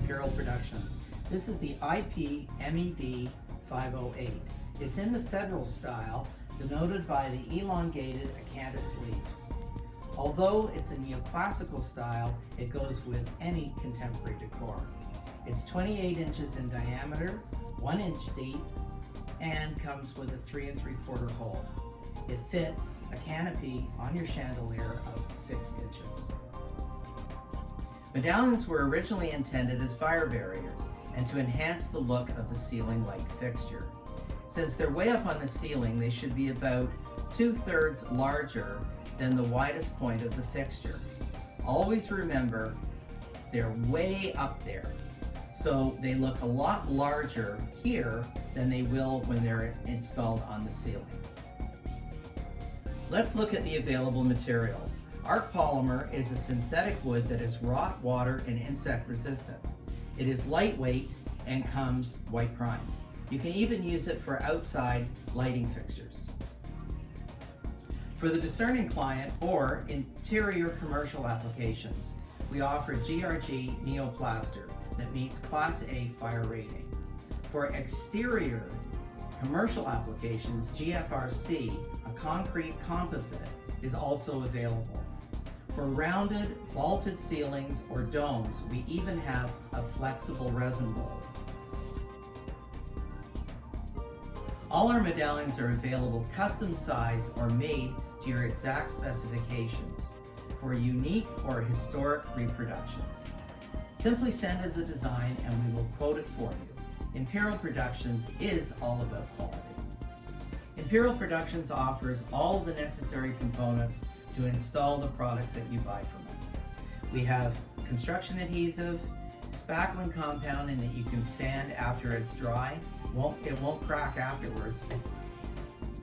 Imperial Productions. This is the IPMED508. It's in the federal style, denoted by the elongated acanthus leaves. Although it's a neoclassical style, it goes with any contemporary decor. It's 28 inches in diameter, 1 inch deep, and comes with a 3 3/4 hole. It fits a canopy on your chandelier of 6 inches. Medallions were originally intended as fire barriers and to enhance the look of the ceiling light fixture. Since they're way up on the ceiling, they should be about 2/3 larger than the widest point of the fixture. Always remember, they're way up there, so they look a lot larger here than they will when they're installed on the ceiling. Let's look at the available materials. ArchPolymer is a synthetic wood that is rot, water, and insect resistant. It is lightweight and comes white primed. You can even use it for outside lighting fixtures. For the discerning client or interior commercial applications, we offer GRG Neoplaster that meets Class A fire rating. For exterior commercial applications, GFRC, a concrete composite, is also available. For rounded, vaulted ceilings or domes, we even have a flexible resin mold. All our medallions are available custom sized or made to your exact specifications for unique or historic reproductions. Simply send us a design and we will quote it for you. Imperial Productions is all about quality. Imperial Productions offers all the necessary components to install the products that you buy from us. We have construction adhesive, spackling compounding that you can sand after it's dry. It won't crack afterwards.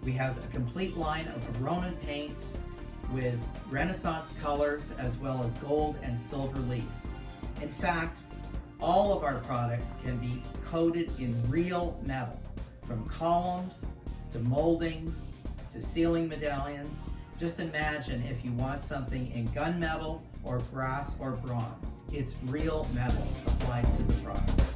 We have a complete line of Verona paints with Renaissance colors as well as gold and silver leaf. In fact, all of our products can be coated in real metal, from columns to moldings to ceiling medallions. Just imagine if you want something in gunmetal or brass or bronze. It's real metal applied to the product.